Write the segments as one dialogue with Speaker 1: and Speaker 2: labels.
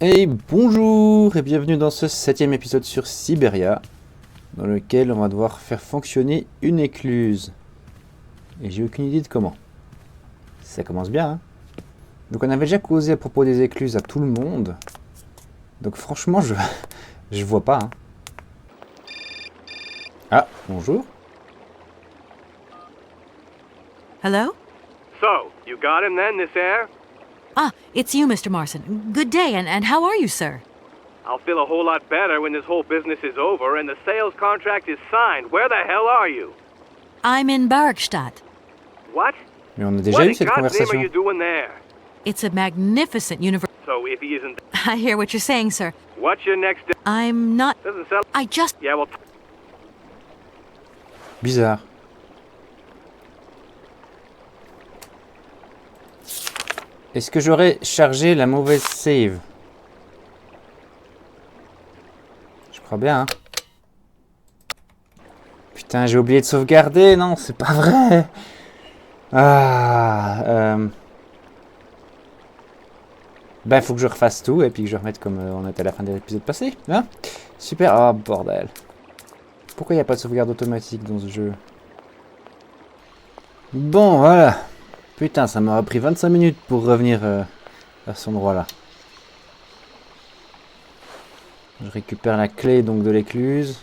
Speaker 1: Et bonjour et bienvenue dans ce 7e épisode sur Syberia, dans lequel on va devoir faire fonctionner une écluse. Et j'ai aucune idée de comment. Ça commence bien, hein. Donc on avait déjà causé à propos des écluses à tout le monde. Donc franchement, je vois pas, hein. Ah, bonjour.
Speaker 2: Hello?
Speaker 3: So, you got him then, this air?
Speaker 2: Ah, it's you, Mr. Marson. Good day, and how are you, sir?
Speaker 3: I'll feel a whole lot better when this whole business is over and the sales contract is signed. Where the hell are you?
Speaker 2: I'm in Barkstadt.
Speaker 3: What?
Speaker 1: Mais on a déjà
Speaker 3: What
Speaker 1: eu
Speaker 3: in
Speaker 1: cette
Speaker 3: God's name
Speaker 1: conversation.
Speaker 3: are you doing there?
Speaker 2: It's a magnificent universe.
Speaker 3: So, if he isn't...
Speaker 2: I hear what you're saying, sir.
Speaker 3: What's your next...
Speaker 2: I'm not...
Speaker 3: Doesn't sound...
Speaker 2: I just...
Speaker 3: Yeah, well...
Speaker 1: Bizarre. Est-ce que j'aurais chargé la mauvaise save? Je crois bien, hein. Putain, j'ai oublié de sauvegarder. Non, c'est pas vrai. Ben, faut que je refasse tout et puis que je remette comme on était à la fin de l'épisode passé. Hein? Super. Oh, bordel. Pourquoi il n'y a pas de sauvegarde automatique dans ce jeu? Bon, voilà. Putain, ça m'aura pris 25 minutes pour revenir à cet endroit-là. Je récupère la clé donc de l'écluse.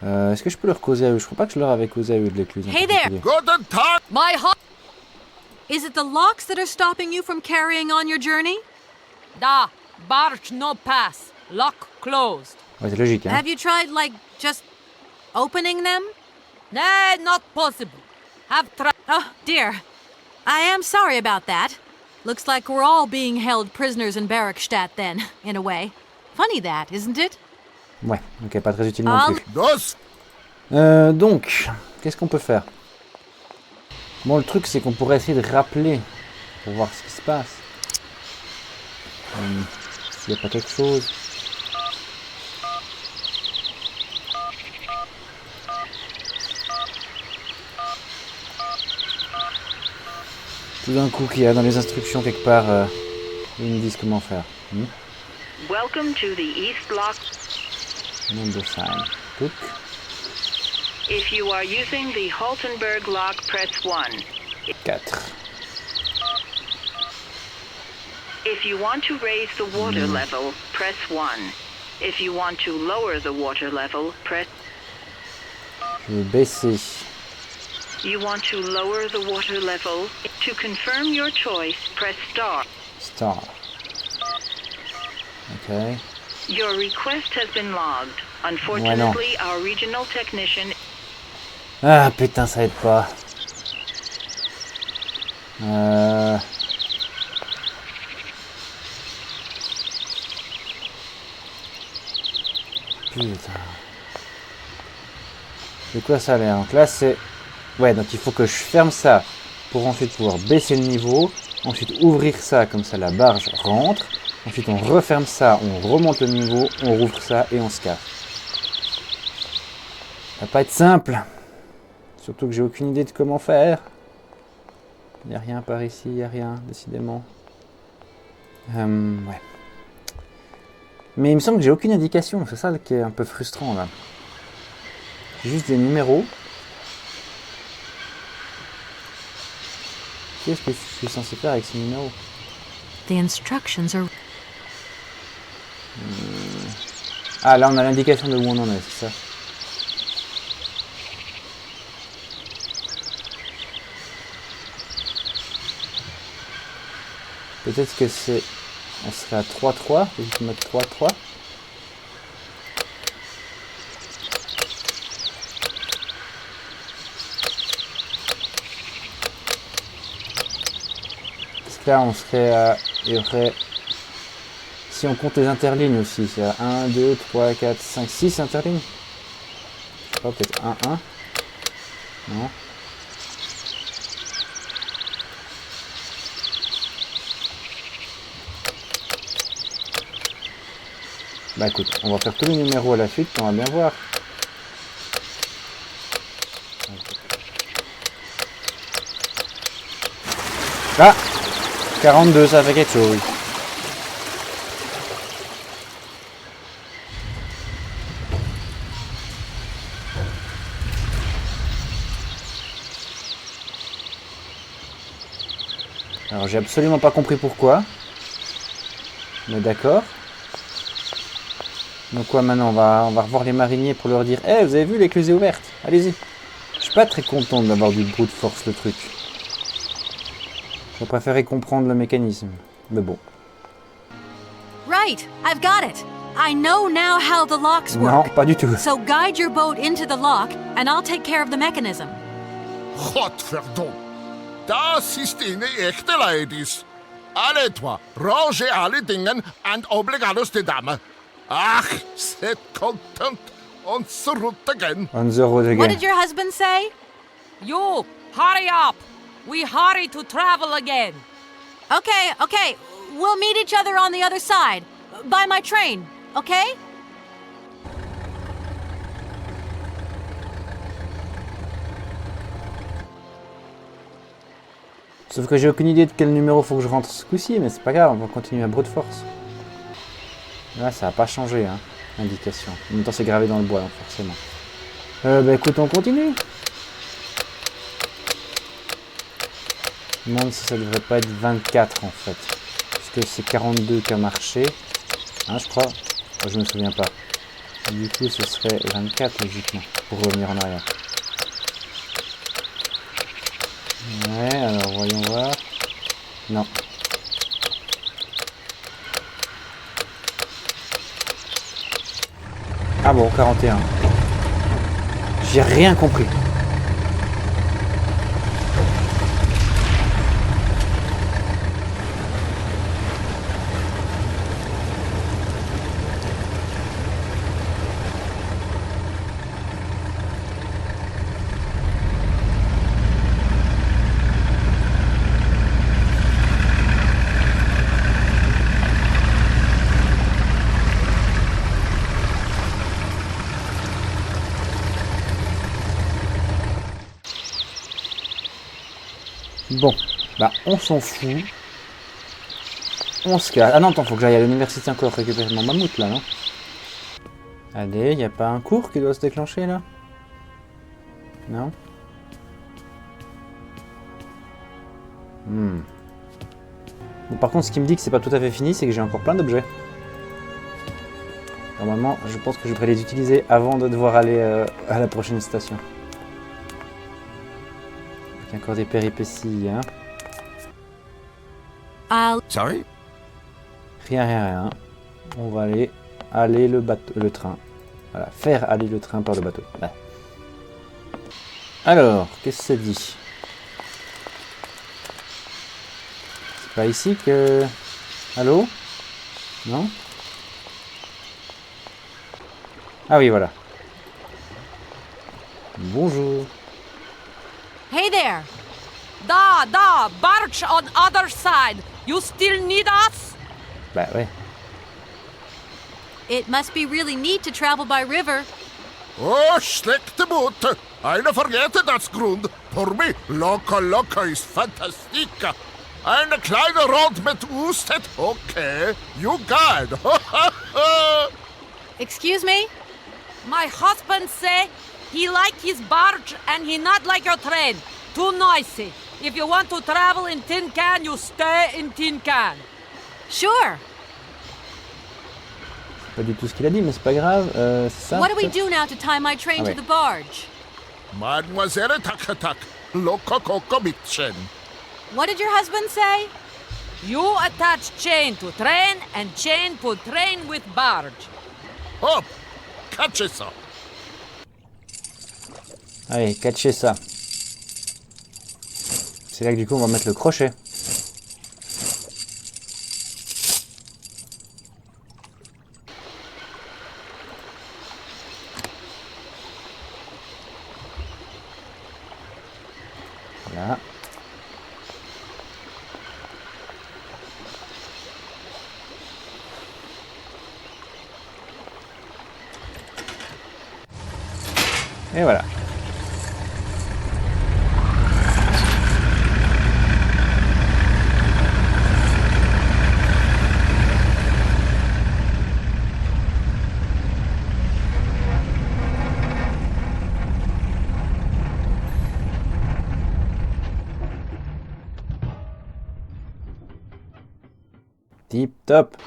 Speaker 1: Est-ce que je peux leur causer à eux? Je crois pas que je leur avais causé à eux de l'écluse.
Speaker 2: Hey there! My heart... Is it the locks that are stopping you from carrying on your journey?
Speaker 4: Da, barge no pass, lock closed.
Speaker 1: Ouais, c'est logique, hein.
Speaker 2: Have you tried, like, just opening them?
Speaker 4: Nay, not possible. Have tried.
Speaker 2: Oh, dear. I am sorry about that. Looks like we're all being held prisoners in Barkstadt then, in a way. Funny that, isn't it?
Speaker 1: Ouais, ok, pas très utile non plus. Donc, qu'est-ce qu'on peut faire? Bon, le truc, c'est qu'on pourrait essayer de rappeler pour voir ce qui se passe. S'il n'y a pas quelque chose. Tout d'un coup, qu'il y a dans les instructions quelque part, ils me disent comment faire.
Speaker 5: Welcome to the East Block.
Speaker 1: Number sign. Took.
Speaker 5: If you are using the Haltenberg lock, press 1.
Speaker 1: 4.
Speaker 5: If you want to raise the water level, press 1. If you want to lower the water level, press...
Speaker 1: Je vais baisser.
Speaker 5: You want to lower the water level? To confirm your choice, press star.
Speaker 1: Star. Ok.
Speaker 5: Your request has been logged. Unfortunately, our regional technician...
Speaker 1: Ah putain, ça aide pas. Putain. De quoi ça a l'air? Donc là c'est... Ouais, donc il faut que je ferme ça pour ensuite pouvoir baisser le niveau. Ensuite ouvrir ça, comme ça la barge rentre. Ensuite on referme ça, on remonte le niveau, on rouvre ça et on se casse. Ça va pas être simple. Surtout que j'ai aucune idée de comment faire. Il n'y a rien par ici, il n'y a rien, décidément. Ouais. Mais il me semble que j'ai aucune indication, c'est ça qui est un peu frustrant là. J'ai juste des numéros. Qu'est-ce que je suis censé faire avec ces numéros?
Speaker 2: The instructions are...
Speaker 1: Ah, là on a l'indication de où on en est, c'est ça. Peut-être que c'est... On serait à 3-3, je vais mettre 3-3. Parce que là on serait à... Il y aurait... Si on compte les interlignes aussi, c'est à 1, 2, 3, 4, 5, 6 interlignes. Je sais pas, peut-être 1, 1. Non. Bah écoute, on va faire tous les numéros à la suite, on va bien voir. Ah 42, ça fait quelque chose. Alors j'ai absolument pas compris pourquoi. Mais d'accord. Donc quoi maintenant, on va revoir les mariniers pour leur dire « Eh, vous avez vu, l'écluse est ouverte, allez-y !» Je suis pas très content d'avoir du brute force le truc. Je préférais comprendre le mécanisme. Mais bon.
Speaker 2: Right, I've got it. I know now how the locks
Speaker 1: Non,
Speaker 2: work.
Speaker 1: pas du tout.
Speaker 2: So guide your boat into the lock, and I'll take care of the mechanism.
Speaker 6: Godverdomme. Das ist eine echte Ladies. Alle toi, rangez alle Dingen and obligados de dame. Ach, c'est content on the route again.
Speaker 1: On the road again.
Speaker 2: What did your husband say?
Speaker 4: You, hurry up! We hurry to travel again.
Speaker 2: Okay. We'll meet each other on the other side. By my train, okay?
Speaker 1: Sauf que j'ai aucune idée de quel numéro faut que je rentre ce coup-ci, mais c'est pas grave, on va continuer à brute force. Là, ça a pas changé, hein, l'indication. En même temps, c'est gravé dans le bois, donc forcément. Bah écoute, on continue. Je me demande si ça devrait pas être 24 en fait. Parce que c'est 42 qui a marché. Hein, je crois. Oh, je me souviens pas. Du coup, ce serait 24 logiquement, pour revenir en arrière. Ouais, alors voyons voir. Non. Ah bon, 41. J'ai rien compris. Bon, bah on s'en fout. On se casse. Ah non, attends, faut que j'aille à l'université encore récupérer mon mammouth là, non? Allez, y a pas un cours qui doit se déclencher là? Non? Bon, par contre, ce qui me dit que c'est pas tout à fait fini, c'est que j'ai encore plein d'objets. Normalement, je pense que je devrais les utiliser avant de devoir aller à la prochaine station. Il y a encore des péripéties, hein.
Speaker 6: Sorry?
Speaker 1: Rien. On va aller le train. Voilà, faire aller le train par le bateau. Ouais. Alors, qu'est-ce que ça dit? C'est pas ici que... Allô? Non? Ah oui, voilà. Bonjour.
Speaker 2: Hey there.
Speaker 4: Da, barge on other side. You still need us?
Speaker 1: Bah ouais.
Speaker 2: It must be really neat to travel by river.
Speaker 6: Oh, schlechte Boot. Eine vergette das Grund. Für mich, loco ist fantastic. Eine kleine Rond mit Ustet, okay. You guide.
Speaker 2: Excuse me?
Speaker 4: My husband say he like his barge and he not like your train. Too noisy. If you want to travel in tin can, you stay in tin can.
Speaker 2: Sure.
Speaker 1: Pas du tout ce qu'il a dit, mais c'est pas grave. C'est ça.
Speaker 2: What do we do now to tie my train
Speaker 1: Ah
Speaker 2: to
Speaker 1: ouais.
Speaker 2: the barge?
Speaker 6: Mademoiselle Tak, loco coco mitchen.
Speaker 2: What did your husband say?
Speaker 4: You attach chain to train and chain put train with barge.
Speaker 6: Hop, catch ça.
Speaker 1: Allez, catchez ça. C'est là que du coup on va mettre le crochet. Voilà. Et voilà. Tip top.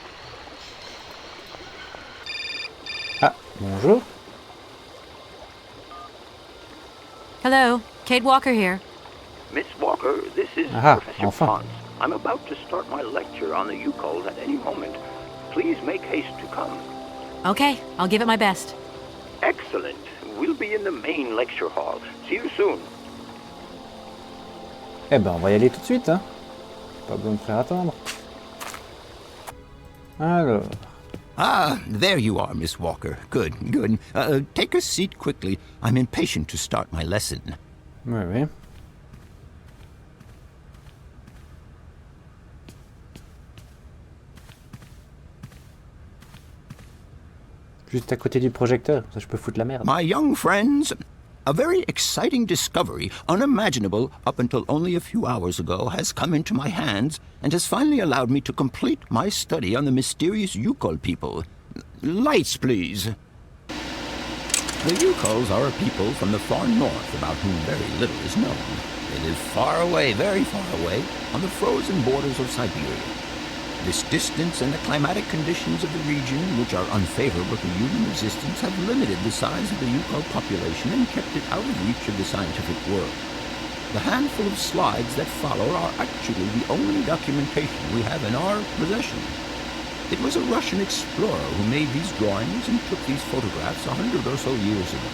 Speaker 1: Ah, bonjour.
Speaker 2: Hello, Kate Walker here.
Speaker 7: Miss Walker, this is
Speaker 1: Aha,
Speaker 7: Professor
Speaker 1: enfin.
Speaker 7: Pons. I'm about to start my lecture on the Yukols at any moment. Please make haste to come.
Speaker 2: Okay, I'll give it my best.
Speaker 7: Excellent. We'll be in the main lecture hall. See you soon.
Speaker 1: Eh ben, on va y aller tout de suite, hein. Pas besoin de faire attendre. Alors,
Speaker 8: Ah, there you are, Miss Walker. Good, good. Take a seat quickly. I'm impatient to start my lesson.
Speaker 1: oui, oui. Juste à côté du projecteur, ça je peux foutre la merde.
Speaker 8: My young friends, a very exciting discovery, unimaginable up until only a few hours ago, has come into my hands and has finally allowed me to complete my study on the mysterious Yukol people. Lights, please. The Yukols are a people from the far north about whom very little is known. They live far away, very far away, on the frozen borders of Siberia. This distance and the climatic conditions of the region, which are unfavorable to human existence, have limited the size of the Yukol population and kept it out of reach of the scientific world. The handful of slides that follow are actually the only documentation we have in our possession. It was a Russian explorer who made these drawings and took these photographs 100 or so years ago.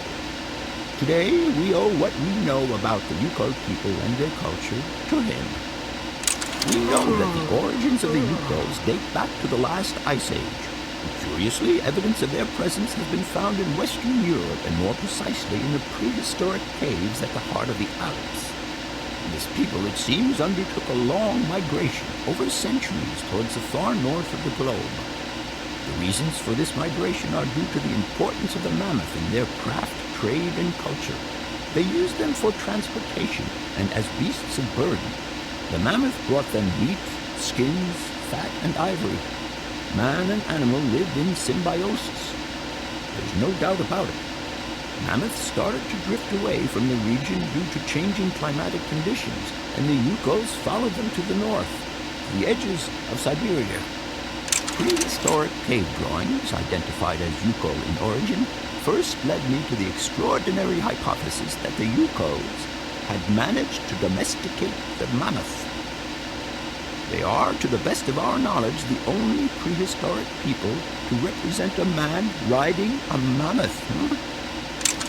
Speaker 8: Today, we owe what we know about the Yukol people and their culture to him. We know that the origins of the Yukols date back to the last ice age. And curiously, evidence of their presence has been found in Western Europe, and more precisely in the prehistoric caves at the heart of the Alps. This people, it seems, undertook a long migration over centuries towards the far north of the globe. The reasons for this migration are due to the importance of the mammoth in their craft, trade, and culture. They used them for transportation and as beasts of burden. The mammoth brought them meat, skins, fat, and ivory. Man and animal lived in symbiosis. There's no doubt about it. Mammoths started to drift away from the region due to changing climatic conditions, and the Yukols followed them to the north, to the edges of Siberia. Prehistoric cave drawings, identified as Yukol in origin, first led me to the extraordinary hypothesis that the Yukols had managed to domesticate the mammoth. They are, to the best of our knowledge, the only prehistoric people to represent a man riding a mammoth.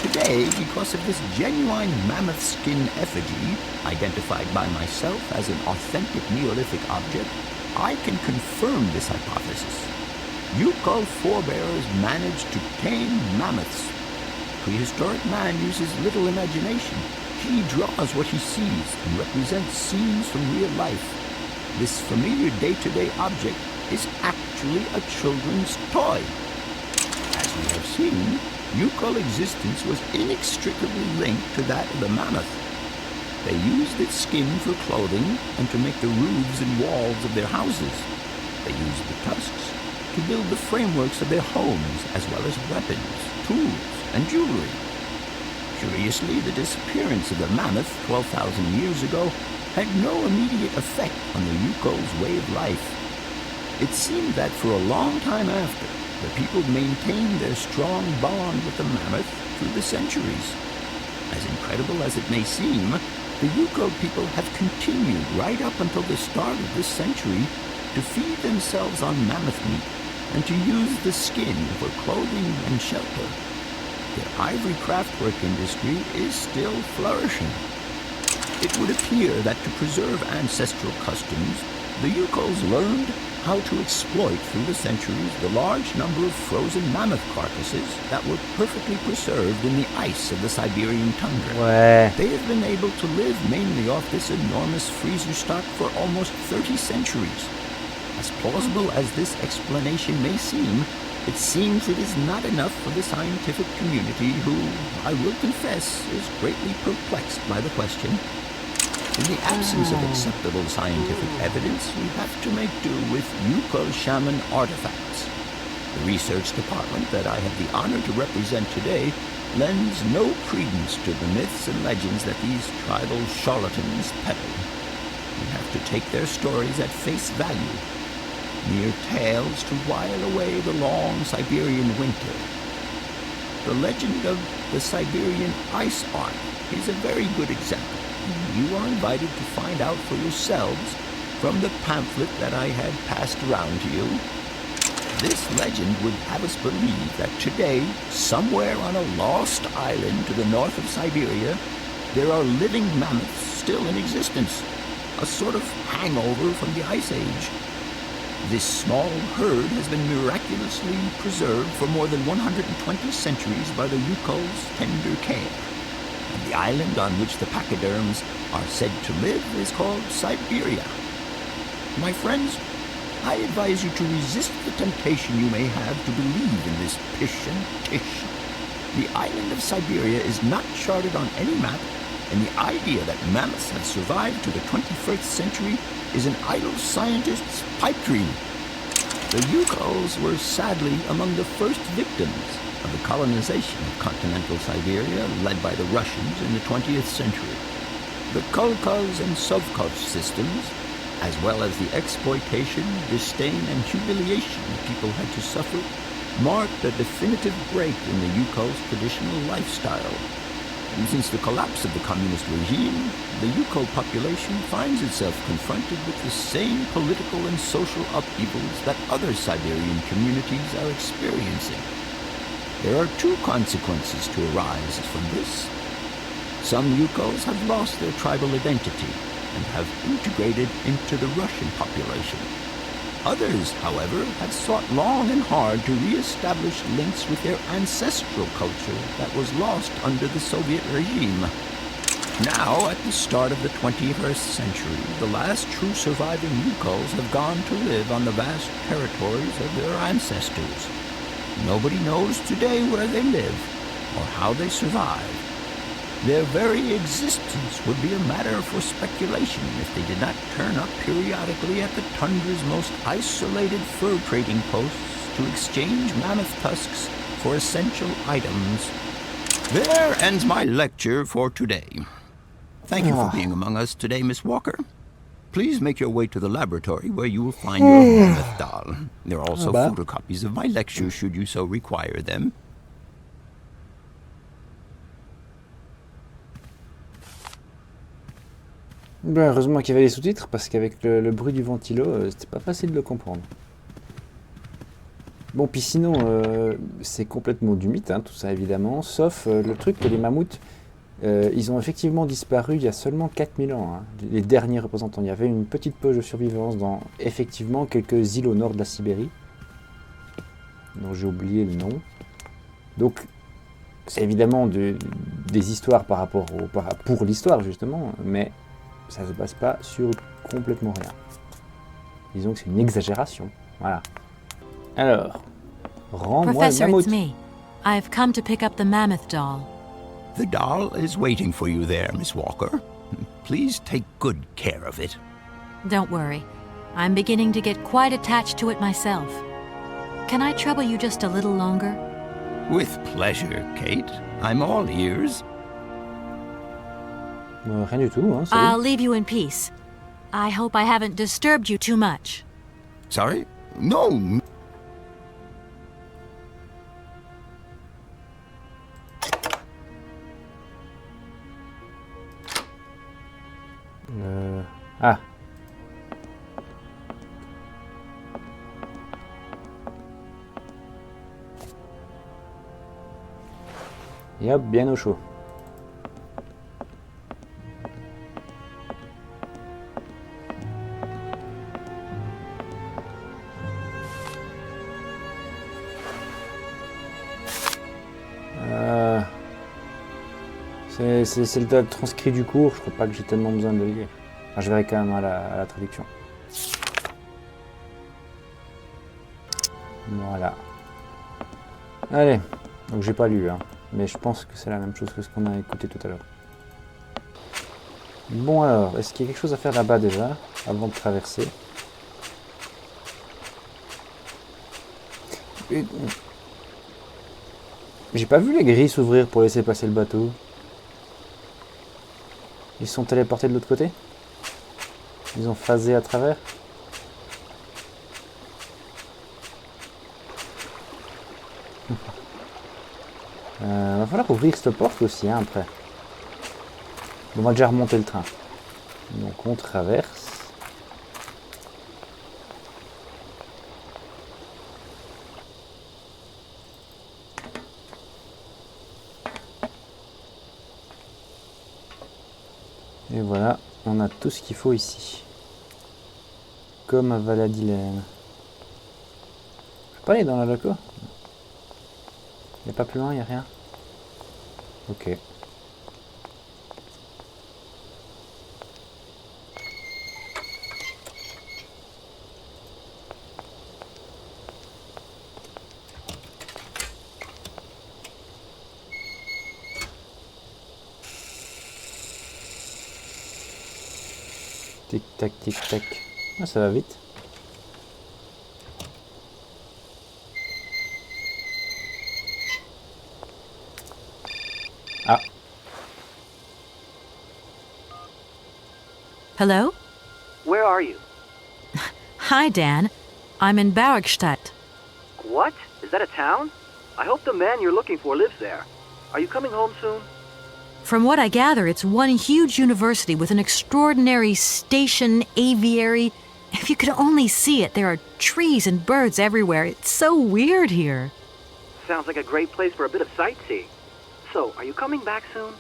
Speaker 8: Today, because of this genuine mammoth skin effigy, identified by myself as an authentic Neolithic object, I can confirm this hypothesis. Yukol forebears managed to tame mammoths. Prehistoric man uses little imagination. He draws what he sees and represents scenes from real life. This familiar day-to-day object is actually a children's toy. As we have seen, Yukol existence was inextricably linked to that of the mammoth. They used its skin for clothing and to make the roofs and walls of their houses. They used the tusks to build the frameworks of their homes, as well as weapons, tools, and jewelry. Curiously, the disappearance of the mammoth 12,000 years ago had no immediate effect on the Yukol's way of life. It seemed that for a long time after, the people maintained their strong bond with the mammoth through the centuries. As incredible as it may seem, the Yukol people have continued right up until the start of this century to feed themselves on mammoth meat and to use the skin for clothing and shelter. Their ivory craftwork industry is still flourishing. It would appear that to preserve ancestral customs, the Yukols learned how to exploit through the centuries the large number of frozen mammoth carcasses that were perfectly preserved in the ice of the Siberian tundra.
Speaker 1: Ouais.
Speaker 8: They have been able to live mainly off this enormous freezer stock for almost 30 centuries. As plausible as this explanation may seem, it seems it is not enough for the scientific community who, I will confess, is greatly perplexed by the question. In the absence of acceptable scientific evidence, we have to make do with Yukol shaman artifacts. The research department that I have the honor to represent today lends no credence to the myths and legends that these tribal charlatans peddle. We have to take their stories at face value. mere tales to while away the long Siberian winter. The legend of the Siberian Ice Ark is a very good example. You are invited to find out for yourselves from the pamphlet that I had passed around to you. This legend would have us believe that today, somewhere on a lost island to the north of Siberia, there are living mammoths still in existence, a sort of hangover from the Ice Age. This small herd has been miraculously preserved for more than 120 centuries by the Yukol's tender care. And the island on which the pachyderms are said to live is called Siberia. My friends, I advise you to resist the temptation you may have to believe in this pish and tish. The island of Siberia is not charted on any map, and the idea that mammoths have survived to the 21st century is an idle scientist's pipe dream. The Yukols were sadly among the first victims of the colonization of continental Siberia led by the Russians in the 20th century. The Kolkhoz and Sovkhoz systems, as well as the exploitation, disdain, and humiliation the people had to suffer, marked a definitive break in the Yukol's traditional lifestyle. And since the collapse of the communist regime, the Yukol population finds itself confronted with the same political and social upheavals that other Siberian communities are experiencing. There are two consequences to arise from this. Some Yukols have lost their tribal identity and have integrated into the Russian population. Others, however, have sought long and hard to re-establish links with their ancestral culture that was lost under the Soviet regime. Now, at the start of the 21st century, the last true surviving Yukols have gone to live on the vast territories of their ancestors. Nobody knows today where they live or how they survived. Their very existence would be a matter for speculation if they did not turn up periodically at the tundra's most isolated fur trading posts to exchange mammoth tusks for essential items. There ends my lecture for today. Thank you for being among us today, Miss Walker. Please make your way to the laboratory where you will find your mammoth doll. There are also photocopies of my lectures should you so require them.
Speaker 1: Ben, heureusement qu'il y avait les sous-titres, parce qu'avec le bruit du ventilo, c'était pas facile de le comprendre. Bon, puis sinon, c'est complètement du mythe, hein, tout ça évidemment, sauf le truc que les mammouths, ils ont effectivement disparu il y a seulement 4000 ans, hein, les derniers représentants. Il y avait une petite poche de survivance dans, effectivement, quelques îles au nord de la Sibérie, dont j'ai oublié le nom. Donc, c'est évidemment des histoires par rapport pour l'histoire, justement, mais ça se base pas sur complètement rien. Disons que c'est une exagération. Voilà. Alors, rends-moi le
Speaker 2: Professor,
Speaker 1: mammouth.
Speaker 2: it's me. I've come to pick up the mammoth doll.
Speaker 8: The doll is waiting for you there, Miss Walker. Please take good care of it.
Speaker 2: Don't worry. I'm beginning to get quite attached to it myself. Can I trouble you just a little longer?
Speaker 8: With pleasure, Kate. I'm all ears.
Speaker 1: Rien du tout, hein, salut.
Speaker 2: I'll leave you in peace. I hope I haven't disturbed you too much.
Speaker 8: Sorry? No.
Speaker 1: Ah. Et hop, bien au chaud. C'est le transcrit du cours, je crois pas que j'ai tellement besoin de le lire. Enfin, je verrai quand même à la traduction. Voilà. Allez, donc j'ai pas lu, hein, mais je pense que c'est la même chose que ce qu'on a écouté tout à l'heure. Bon alors, est-ce qu'il y a quelque chose à faire là-bas déjà, avant de traverser? J'ai pas vu les grilles s'ouvrir pour laisser passer le bateau. Ils sont téléportés de l'autre côté? Ils ont phasé à travers? Va falloir ouvrir cette porte aussi, hein, après. On va déjà remonter le train. Donc on traverse. Et voilà, on a tout ce qu'il faut ici. Comme à Valadilène. Je peux pas aller dans la loco? Il n'y a pas plus loin, il n'y a rien? Ok. Tic tac, tic tac. Ah, ça va vite. Ah.
Speaker 2: Hello?
Speaker 7: Where are you?
Speaker 2: Hi, Dan. I'm in Bergstadt.
Speaker 7: What? Is that a town? I hope the man you're looking for lives there. Are you coming home soon?
Speaker 2: From what I gather, it's one huge university with an extraordinary station aviary. If you could only see it, there are trees and birds everywhere. It's so weird here.
Speaker 7: Sounds like a great place for a bit of sightseeing. So, are you coming back soon?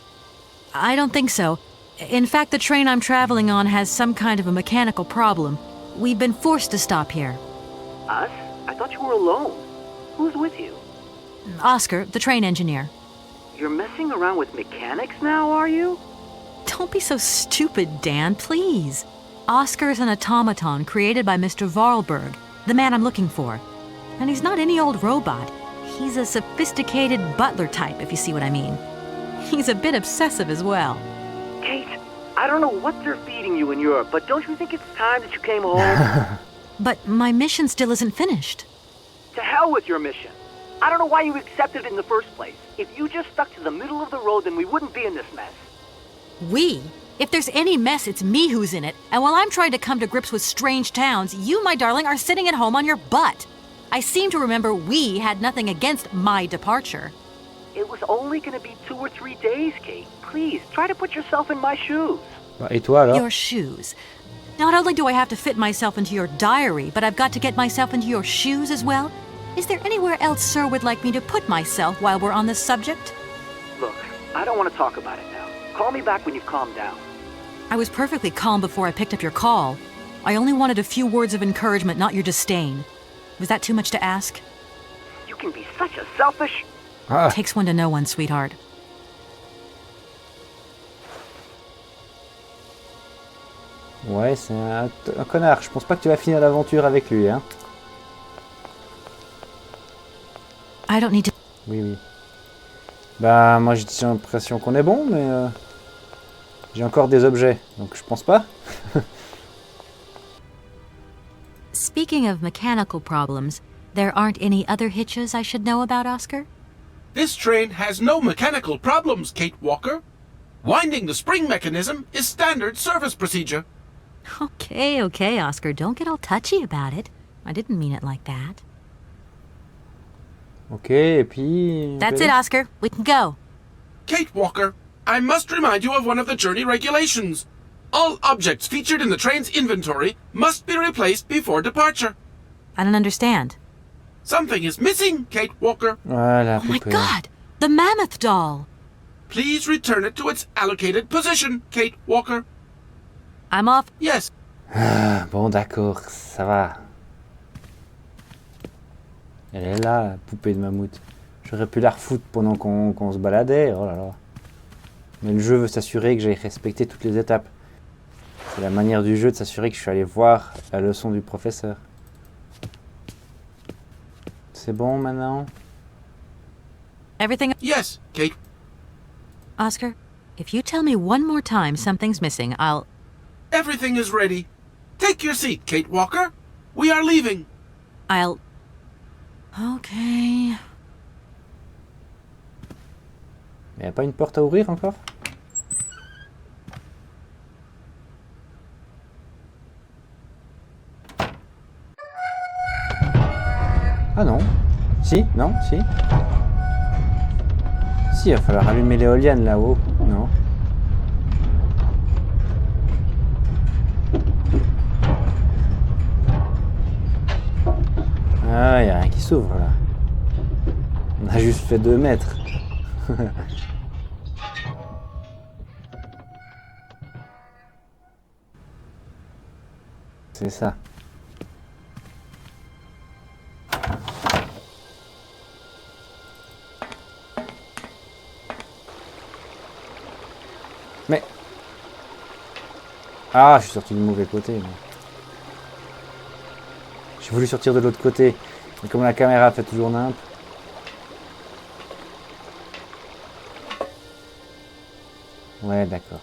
Speaker 2: I don't think so. In fact, the train I'm traveling on has some kind of a mechanical problem. We've been forced to stop here.
Speaker 7: Us? I thought you were alone. Who's with you?
Speaker 2: Oscar, the train engineer.
Speaker 7: You're messing around with mechanics now, are you?
Speaker 2: Don't be so stupid, Dan, please. Oscar is an automaton created by Mr. Varlberg, the man I'm looking for. And he's not any old robot. He's a sophisticated butler type, if you see what I mean. He's a bit obsessive as well.
Speaker 7: Kate, I don't know what they're feeding you in Europe, but don't you think it's time that you came home?
Speaker 2: But my mission still isn't finished.
Speaker 7: To hell with your mission. I don't know why you accepted it in the first place. If you just stuck to the middle of the road, then we wouldn't be in this mess.
Speaker 2: We? If there's any mess, it's me who's in it. And while I'm trying to come to grips with strange towns, you, my darling, are sitting at home on your butt. I seem to remember we had nothing against my departure.
Speaker 7: It was only going to be 2 or 3 days, Kate. Please, try to put yourself in my shoes.
Speaker 1: Bah, et toi alors?
Speaker 2: Your shoes. Not only do I have to fit myself into your diary, but I've got to get myself into your shoes as well? Is there anywhere else Sir would like me to put myself while we're on this subject?
Speaker 7: Look, I don't want to talk about it now. Call me back when you've calmed down.
Speaker 2: I was perfectly calm before I picked up your call. I only wanted a few words of encouragement, not your disdain. Was that too much to ask?
Speaker 7: You can be such a selfish...
Speaker 1: Ah.
Speaker 2: Takes one to know one, sweetheart.
Speaker 1: Ouais, c'est un connard. Je pense pas que tu vas finir l'aventure avec lui, hein.
Speaker 2: I don't need to...
Speaker 1: Oui, oui. Bah, moi j'ai l'impression qu'on est bon, mais... j'ai encore des objets, donc je pense pas.
Speaker 2: Speaking of mechanical problems, there aren't any other hitches I should know about, Oscar?
Speaker 9: This train has no mechanical problems, Kate Walker. Winding the spring mechanism is standard service procedure.
Speaker 2: Okay, Oscar. Don't get all touchy about it. I didn't mean it like that.
Speaker 1: Ok, et puis...
Speaker 2: That's it, Oscar. We can go.
Speaker 9: Kate Walker, I must remind you of one of the journey regulations. All objects featured in the train's inventory must be replaced before departure.
Speaker 2: I don't understand.
Speaker 9: Something is missing, Kate Walker.
Speaker 1: Voilà,
Speaker 2: Oh my God! The mammoth doll!
Speaker 9: Please return it to its allocated position, Kate Walker.
Speaker 2: I'm off.
Speaker 9: Yes.
Speaker 1: Ah, bon, d'accord, ça va. Elle est là, la poupée de mammouth. J'aurais pu la refoutre pendant qu'on se baladait, oh là là. Mais le jeu veut s'assurer que j'ai respecté toutes les étapes. C'est la manière du jeu de s'assurer que je suis allé voir la leçon du professeur. C'est bon maintenant?
Speaker 2: Everything...
Speaker 9: Yes, Kate.
Speaker 2: Oscar, if you tell me one more time something's missing, I'll...
Speaker 9: Everything is ready. Take your seat, Kate Walker. We are leaving.
Speaker 2: I'll... Okay...
Speaker 1: Il n'y a pas une porte à ouvrir encore? Ah non. Si, non, si. si, il va falloir allumer l'éolienne là-haut, non? Ah, il n'y a rien qui s'ouvre là. On a juste fait 2 mètres. C'est ça. Mais... Ah, je suis sorti du mauvais côté. Moi. J'ai voulu sortir de l'autre côté. Mais comme la caméra fait toujours nimp. Ouais, d'accord.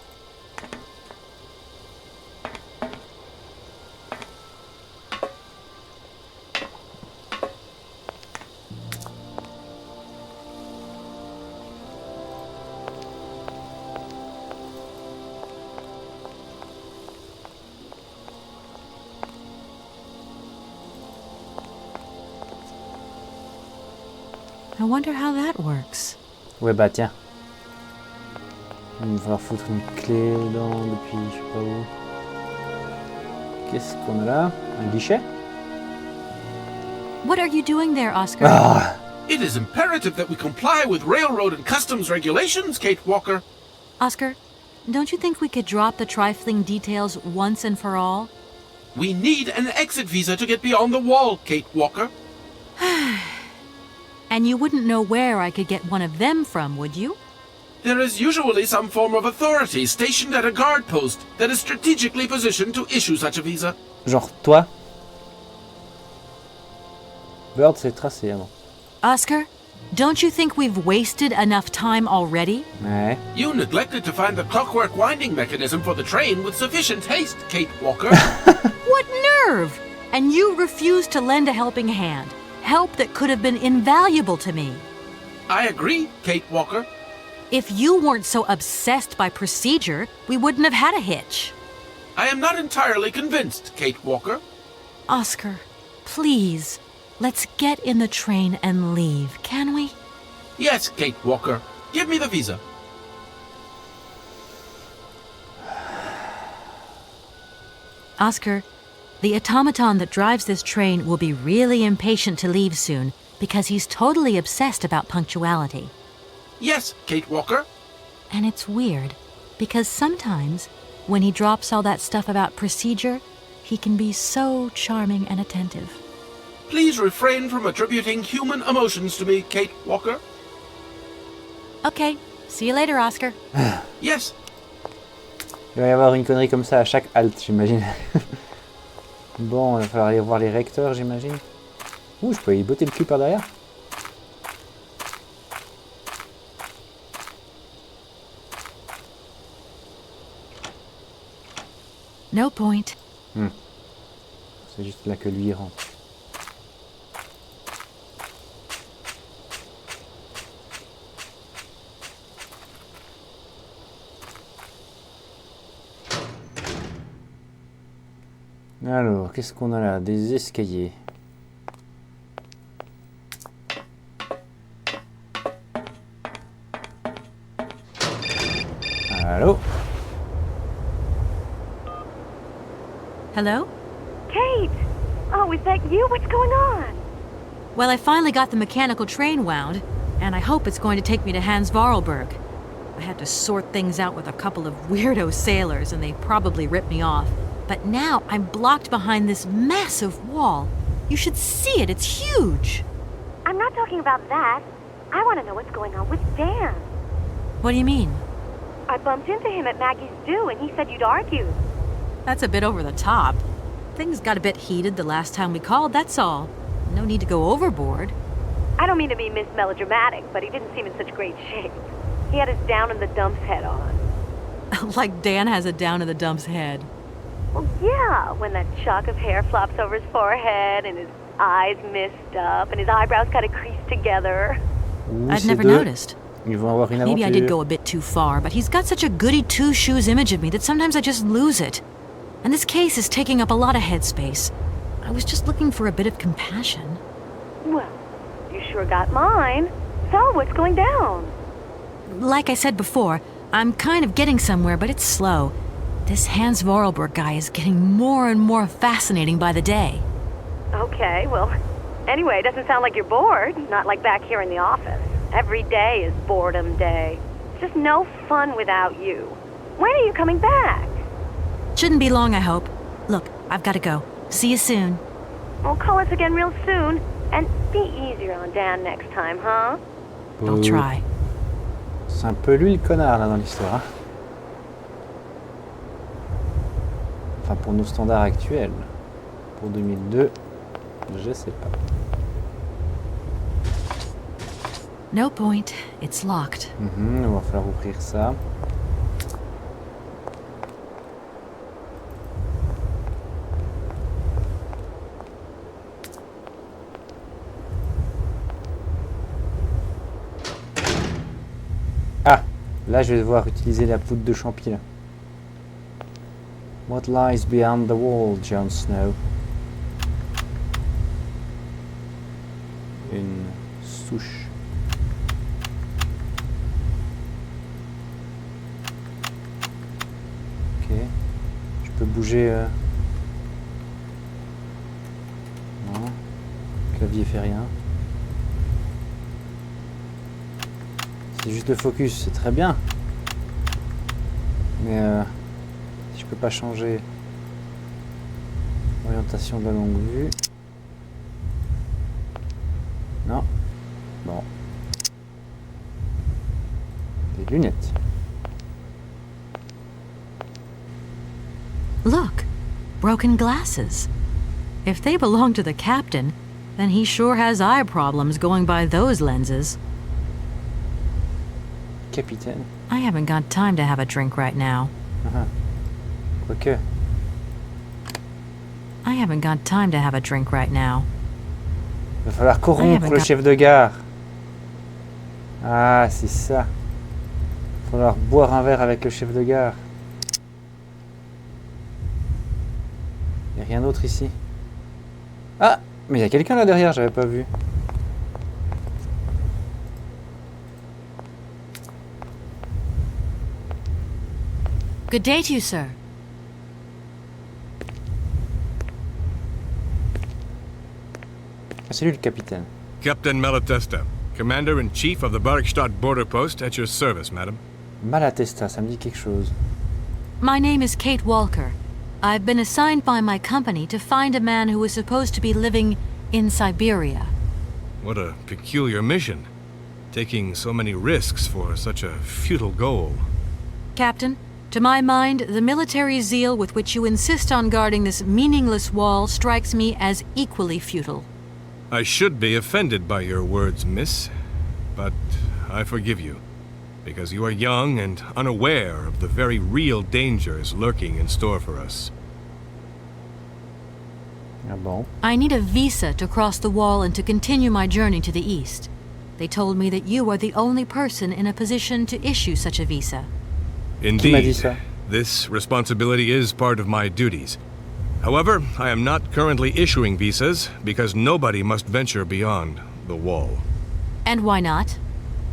Speaker 2: I wonder how that works.
Speaker 1: Ouais, bah tiens. Il va falloir foutre une clé dedans depuis je sais pas où. Qu'est-ce qu'on a là? Un guichet?
Speaker 2: What are you doing there, Oscar?
Speaker 1: Ah!
Speaker 9: It is imperative that we comply with railroad and customs regulations, Kate Walker.
Speaker 2: Oscar, don't you think we could drop the trifling details once and for all?
Speaker 9: We need an exit visa to get beyond the wall, Kate Walker.
Speaker 2: And you wouldn't know where I could get one of them from, would you?
Speaker 9: There is usually some form of authority stationed at a guard post that is strategically positioned to issue such a visa.
Speaker 1: Genre toi? Bird s'est tracé avant.
Speaker 2: Oscar, don't you think we've wasted enough time already?
Speaker 1: Ouais.
Speaker 9: You neglected to find the clockwork winding mechanism for the train with sufficient haste, Kate Walker.
Speaker 2: What nerve! And you refused to lend a helping hand. Help that could have been invaluable to me.
Speaker 9: I agree, Kate Walker.
Speaker 2: If you weren't so obsessed by procedure, we wouldn't have had a hitch.
Speaker 9: I am not entirely convinced, Kate Walker.
Speaker 2: Oscar, please, let's get in the train and leave, can we?
Speaker 9: Yes, Kate Walker. Give me the visa.
Speaker 2: Oscar, the automaton that drives this train will be really impatient to leave soon because he's totally obsessed about punctuality.
Speaker 9: Yes, Kate Walker.
Speaker 2: And it's weird, because sometimes, when he drops all that stuff about procedure, he can be so charming and attentive.
Speaker 9: Please refrain from attributing human emotions to me, Kate Walker.
Speaker 2: Okay, see you later, Oscar.
Speaker 9: Yes.
Speaker 1: Il va y avoir une connerie comme ça à chaque halte, j'imagine. Bon, il va falloir aller voir les recteurs, j'imagine. Ouh, je peux y botter le cul par derrière.
Speaker 2: No point.
Speaker 1: C'est juste là que lui il rentre. Alors, qu'est-ce qu'on a là? Des escaliers. Allô?
Speaker 2: Hello?
Speaker 10: Kate! Oh, is that you? What's going on?
Speaker 2: Well, I finally got the mechanical train wound, and I hope it's going to take me to Hans Vorarlberg. I had to sort things out with a couple of weirdo sailors, and they probably ripped me off. But now I'm blocked behind this massive wall. You should see it, it's huge.
Speaker 10: I'm not talking about that. I want to know what's going on with Dan.
Speaker 2: What do you mean?
Speaker 10: I bumped into him at Maggie's do, and he said you'd argued.
Speaker 2: That's a bit over the top. Things got a bit heated the last time we called, that's all. No need to go overboard.
Speaker 10: I don't mean to be Miss Melodramatic, but he didn't seem in such great shape. He had his down-in-the-dumps head on.
Speaker 2: Like Dan has a down-in-the-dumps head.
Speaker 10: Well, yeah, when that shock of hair flops over his forehead and his eyes mist up and his eyebrows kind of creased together.
Speaker 2: I'd never noticed.
Speaker 1: Ils vont avoir une aventure.
Speaker 2: Maybe I did go a bit too far, but he's got such a goody two-shoes image of me that sometimes I just lose it. And this case is taking up a lot of headspace. I was just looking for a bit of compassion.
Speaker 10: Well, you sure got mine. So, what's going down?
Speaker 2: like I said before, I'm kind of getting somewhere, but it's slow. This Hans Vorarlberg guy is getting more and more fascinating by the day.
Speaker 10: Okay, well, anyway, it doesn't sound like you're bored. Not like back here in the office. Every day is boredom day. It's just no fun without you. When are you coming back?
Speaker 2: Shouldn't be long, I hope. Look, I've got to go. See you soon.
Speaker 10: Well, call us again real soon. And be easier on Dan next time, huh?
Speaker 2: I'll try.
Speaker 1: C'est un peu lui le connard là dans l'histoire. Hein. Enfin pour nos standards actuels. Pour 2002, je sais pas.
Speaker 2: No point. It's locked.
Speaker 1: Il va falloir ouvrir ça. Ah, là je vais devoir utiliser la poudre de champi là. What lies beyond the wall, Jon Snow? Une souche. Ok. Je peux bouger. Non. Le clavier fait rien. C'est juste le focus, c'est très bien. Mais si je peux pas changer l'orientation de la longue vue. Non. Bon. Des lunettes.
Speaker 2: Look, broken glasses. If they belong to the captain, then he sure has eye problems going by those lenses.
Speaker 1: Capitaine.
Speaker 2: I haven't got time to have a drink right now.
Speaker 1: Quoique.
Speaker 2: I haven't got time to have a drink right now.
Speaker 1: Il va falloir corrompre le chef de gare. Ah, c'est ça. Il va falloir boire un verre avec le chef de gare. Il n'y a rien d'autre ici. Ah, mais il y a quelqu'un là derrière, j'avais pas vu.
Speaker 2: Good day to you, sir.
Speaker 1: Ah, c'est lui le capitaine.
Speaker 11: Captain Malatesta, Commander-in-Chief of the Barkstadt Border Post, at your service, madam.
Speaker 1: Malatesta, ça me dit quelque chose.
Speaker 2: My name is Kate Walker. I've been assigned by my company to find a man who is supposed to be living in Siberia.
Speaker 11: What a peculiar mission. Taking so many risks for such a futile goal.
Speaker 2: Captain, to my mind, the military zeal with which you insist on guarding this meaningless wall strikes me as equally futile.
Speaker 11: I should be offended by your words, miss, but I forgive you, because you are young and unaware of the very real dangers lurking in store for us.
Speaker 1: Ah bon?
Speaker 2: I need a visa to cross the wall and to continue my journey to the east. They told me that you are the only person in a position to issue such a visa.
Speaker 11: Indeed, this responsibility is part of my duties. However, I am not currently issuing visas because nobody must venture beyond the wall.
Speaker 2: And why not?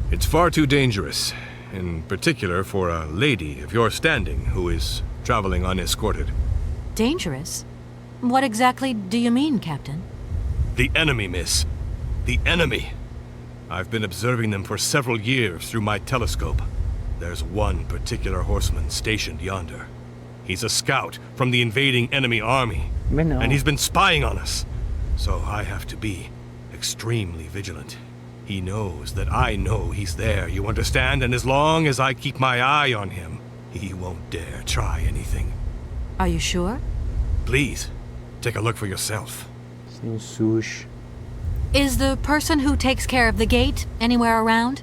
Speaker 11: It's far too dangerous, in particular for a lady of your standing who is traveling unescorted.
Speaker 2: Dangerous? What exactly do you mean, Captain?
Speaker 11: The enemy, miss. The enemy. I've been observing them for several years through my telescope. There's one particular horseman stationed yonder. He's a scout from the invading enemy army, and he's been spying on us. So I have to be extremely vigilant. He knows that I know he's there, you understand? And as long as I keep my eye on him, he won't dare try anything.
Speaker 2: Are you sure?
Speaker 11: Please, take a look for yourself.
Speaker 1: C'est une souche.
Speaker 2: Is the person who takes care of the gate anywhere around?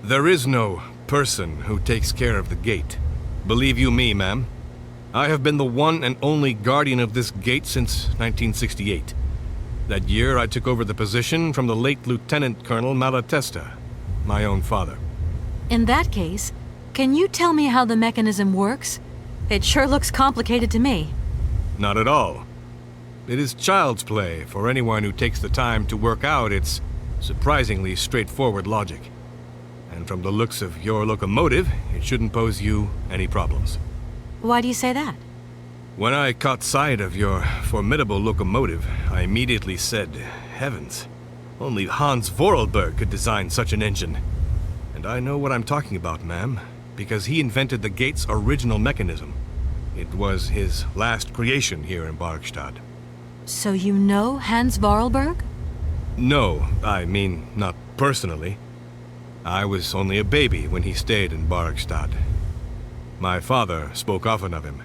Speaker 11: There is no person who takes care of the gate. Believe you me, ma'am. I have been the one and only guardian of this gate since 1968. That year I took over the position from the late Lieutenant Colonel Malatesta, my own father.
Speaker 2: In that case, can you tell me how the mechanism works? It sure looks complicated to me.
Speaker 11: Not at all. It is child's play for anyone who takes the time to work out its surprisingly straightforward logic. and from the looks of your locomotive, it shouldn't pose you any problems.
Speaker 2: Why do you say that?
Speaker 11: When I caught sight of your formidable locomotive, I immediately said, heavens, only Hans Vorarlberg could design such an engine. And I know what I'm talking about, ma'am, because he invented the gate's original mechanism. It was his last creation here in Bargstadt.
Speaker 2: So you know Hans Vorarlberg?
Speaker 11: No, I mean, not personally. I was only a baby when he stayed in Bargstadt. My father spoke often of him,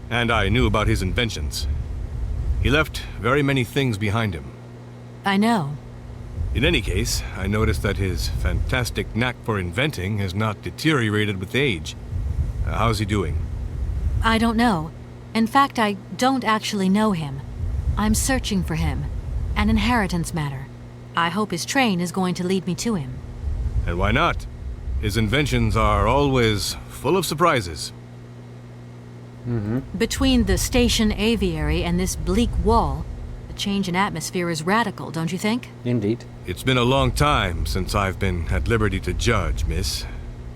Speaker 11: and I knew about his inventions. He left very many things behind him.
Speaker 2: I know.
Speaker 11: In any case, I noticed that his fantastic knack for inventing has not deteriorated with age. How's he doing?
Speaker 2: I don't know. In fact, I don't actually know him. I'm searching for him. An inheritance matter. I hope his train is going to lead me to him.
Speaker 11: And why not? His inventions are always full of surprises.
Speaker 2: Between the station aviary and this bleak wall, the change in atmosphere is radical, don't you think?
Speaker 1: Indeed.
Speaker 11: It's been a long time since I've been at liberty to judge, miss.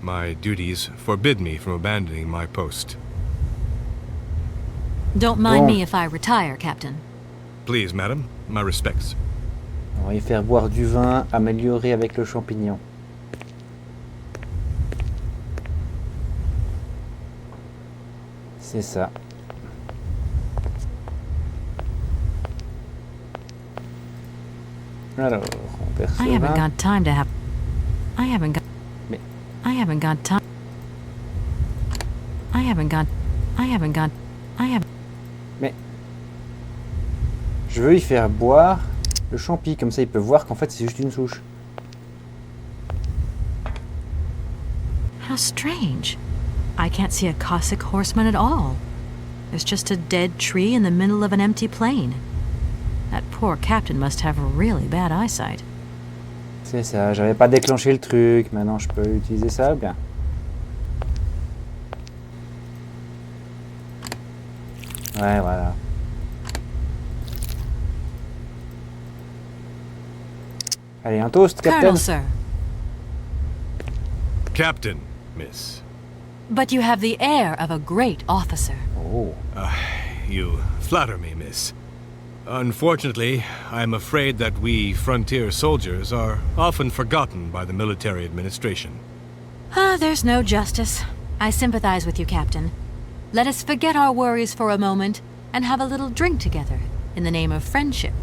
Speaker 11: My duties forbid me from abandoning my post.
Speaker 2: Don't mind
Speaker 1: Bon.
Speaker 2: me if I retire, Captain.
Speaker 11: Please, madam, my respects.
Speaker 1: On va y faire boire du vin amélioré avec le champignon. C'est ça. Alors, on verse
Speaker 2: I
Speaker 1: le
Speaker 2: haven't
Speaker 1: vin.
Speaker 2: got time to have... I haven't got...
Speaker 1: Mais-
Speaker 2: I haven't got time... I haven't got... I haven't got... I have...
Speaker 1: Mais je veux y faire boire le champi, comme ça il peut voir qu'en fait c'est juste une souche.
Speaker 2: How strange. I can't see a Cossack horseman at all. There's just a dead tree in the middle of an empty plain. That poor captain must have really bad eyesight.
Speaker 1: C'est ça, j'avais pas déclenché le truc, maintenant je peux utiliser ça ou bien. Ouais, voilà. Allez, un toast, Captain.
Speaker 2: Colonel, sir.
Speaker 11: Captain, miss.
Speaker 2: But you have the air of a great officer.
Speaker 1: Oh.
Speaker 11: You flatter me, miss. Unfortunately, I'm afraid that we frontier soldiers are often forgotten by the military administration.
Speaker 2: There's no justice. I sympathize with you, Captain. Let us forget our worries for a moment and have a little drink together in the name of friendship.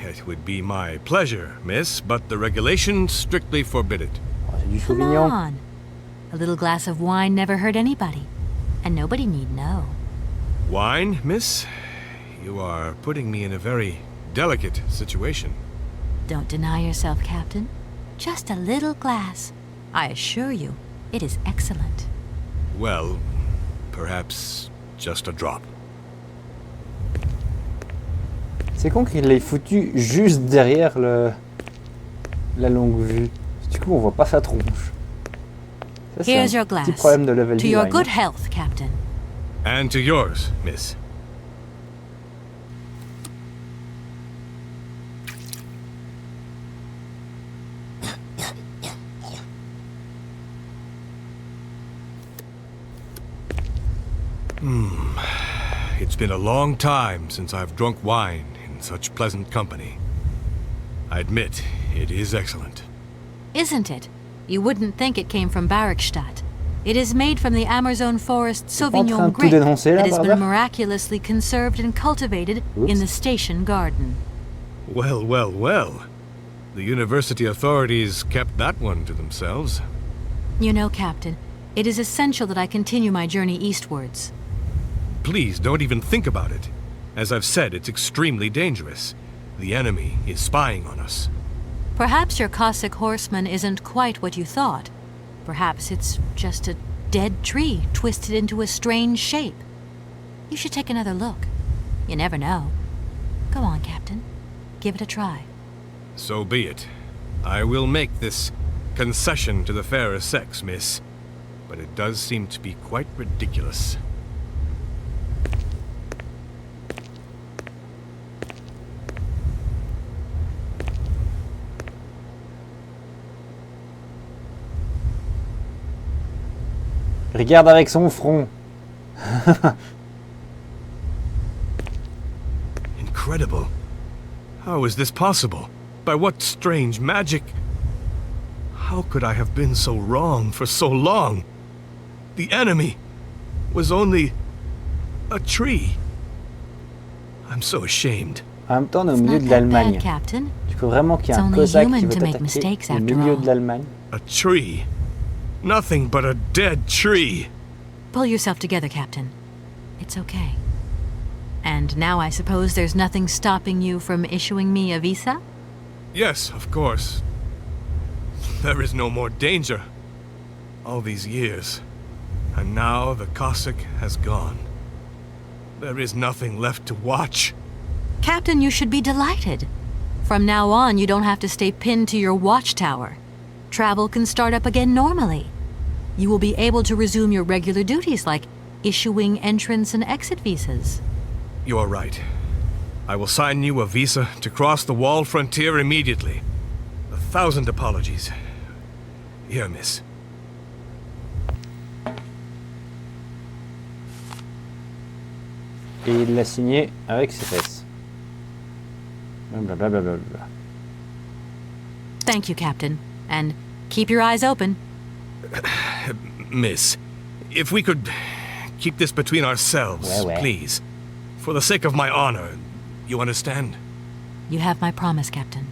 Speaker 11: It would be my pleasure, miss, but the regulations strictly forbid it.
Speaker 1: Oh, c'est du
Speaker 2: Come
Speaker 1: sauvignon.
Speaker 2: on. A little glass of wine never hurt anybody, and nobody need know.
Speaker 11: Wine, miss? You are putting me in a very delicate situation.
Speaker 2: Don't deny yourself, Captain. Just a little glass. I assure you, it is excellent.
Speaker 11: Well, perhaps just a drop.
Speaker 1: C'est con qu'il l'ait foutu juste derrière la longue vue. Du coup, on voit pas sa tronche. Ça, c'est
Speaker 2: Here's
Speaker 1: un
Speaker 2: your
Speaker 1: petit
Speaker 2: glass.
Speaker 1: problème de level
Speaker 2: To your
Speaker 1: design.
Speaker 2: good health, Captain.
Speaker 11: And to yours, miss. It's been a long time since I've drunk wine in such pleasant company. I admit, it is excellent.
Speaker 2: Isn't it? You wouldn't think it came from Barrickstadt. It is made from the Amazon forest
Speaker 1: pas en train
Speaker 2: Sauvignon
Speaker 1: de tout
Speaker 2: grape
Speaker 1: dénoncer, là,
Speaker 2: that has
Speaker 1: par
Speaker 2: been
Speaker 1: hasard?
Speaker 2: miraculously conserved and cultivated in
Speaker 1: Oops.
Speaker 2: the station garden.
Speaker 11: Well, well, well. The university authorities kept that one to themselves.
Speaker 2: You know, Captain, it is essential that I continue my journey eastwards.
Speaker 11: Please don't even think about it. As I've said, it's extremely dangerous. The enemy is spying on us.
Speaker 2: Perhaps your Cossack horseman isn't quite what you thought. Perhaps it's just a dead tree twisted into a strange shape. You should take another look. You never know. Go on, Captain. Give it a try.
Speaker 11: So be it. I will make this concession to the fairer sex, miss. But it does seem to be quite ridiculous.
Speaker 1: Regarde avec son front.
Speaker 11: Incredible. How is this possible? By what strange magic? How could I have been so wrong for so long? The enemy was only a tree. I'm so ashamed.
Speaker 1: En même temps, on est au milieu de
Speaker 2: Not that
Speaker 1: l'Allemagne.
Speaker 2: bad, Captain.
Speaker 1: Tu crois vraiment qu'il y a
Speaker 2: It's
Speaker 1: un
Speaker 2: only
Speaker 1: cosaque
Speaker 2: human
Speaker 1: qui veut
Speaker 2: to make
Speaker 1: t'attaquer
Speaker 2: mistakes
Speaker 1: au
Speaker 2: after
Speaker 1: milieu
Speaker 2: all.
Speaker 1: de l'Allemagne?
Speaker 11: A tree. Nothing but a dead tree.
Speaker 2: Pull yourself together, Captain. It's okay. And now I suppose there's nothing stopping you from issuing me a visa?
Speaker 11: Yes, of course. There is no more danger. All these years. And now the Cossack has gone. There is nothing left to watch.
Speaker 2: Captain, you should be delighted. From now on, you don't have to stay pinned to your watchtower. Travel can start up again normally. You will be able to resume your regular duties like issuing entrance and exit visas.
Speaker 11: You are right. I will sign you a visa to cross the wall frontier immediately. 1,000 apologies. Here, miss.
Speaker 1: Et il l'a signé avec ses fesses. Blablabla.
Speaker 2: Thank you, Captain. And keep your eyes open.
Speaker 11: Miss, if we could keep this between ourselves,
Speaker 1: Ouais.
Speaker 11: please. For the sake of my honor, you understand?
Speaker 2: You have my promise, Captain.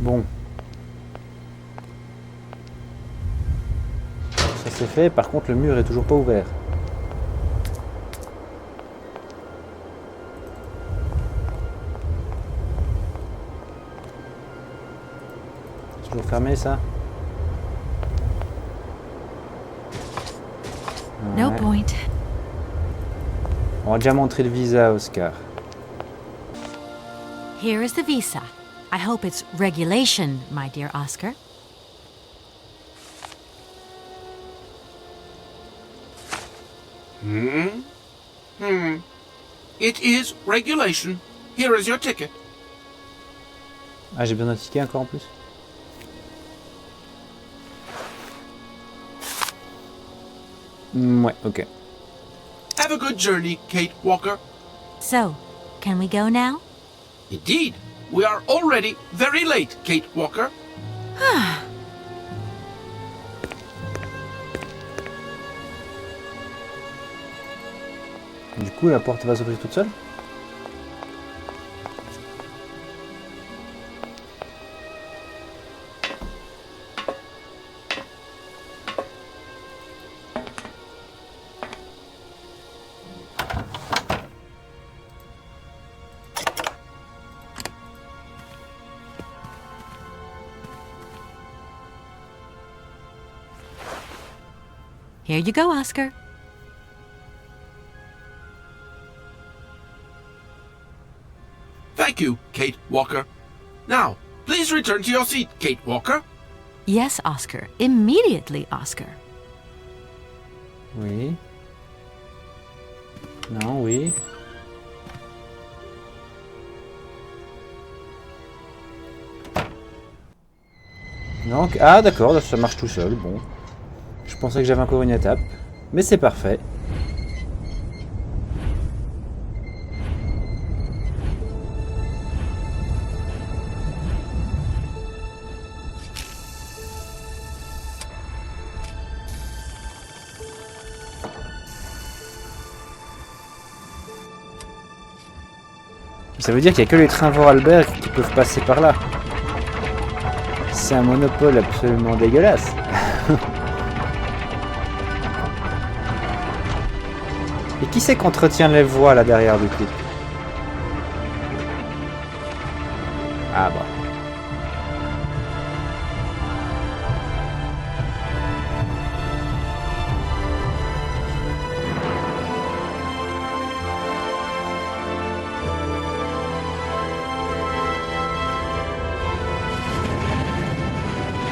Speaker 1: Bon. Ça c'est fait, par contre le mur est toujours pas ouvert. Toujours fermé ça?
Speaker 2: No
Speaker 1: Ouais.
Speaker 2: point.
Speaker 1: On va déjà montrer le visa, Oscar.
Speaker 2: Here is the visa. I hope it's regulation, my dear Oscar.
Speaker 9: It is regulation. Here is your ticket.
Speaker 1: Ah, j'ai besoin d'un ticket encore en plus. Ouais, ok.
Speaker 9: Have a good journey, Kate Walker.
Speaker 2: So, can we go now?
Speaker 9: Indeed, we are already very late, Kate Walker.
Speaker 1: Du coup, la porte va s'ouvrir toute seule?
Speaker 2: Here you go, Oscar.
Speaker 9: Thank you, Kate Walker. Now, please return to your seat, Kate Walker.
Speaker 2: Yes, Oscar. Immediately, Oscar.
Speaker 1: Oui. Non, oui. Donc, ah d'accord, ça marche tout seul, bon. Je pensais que j'avais encore une étape, mais c'est parfait. Ça veut dire qu'il n'y a que les trains Vorarlberg qui peuvent passer par là. C'est un monopole absolument dégueulasse. Et qui c'est qu'entretient les voies là derrière du coup? Ah bah.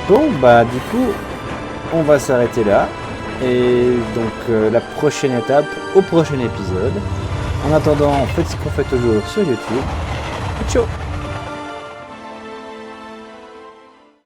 Speaker 1: Bon bah du coup on va s'arrêter là et donc la prochaine étape au prochain épisode En attendant, faites ce qu'on fait toujours sur YouTube. Ciao.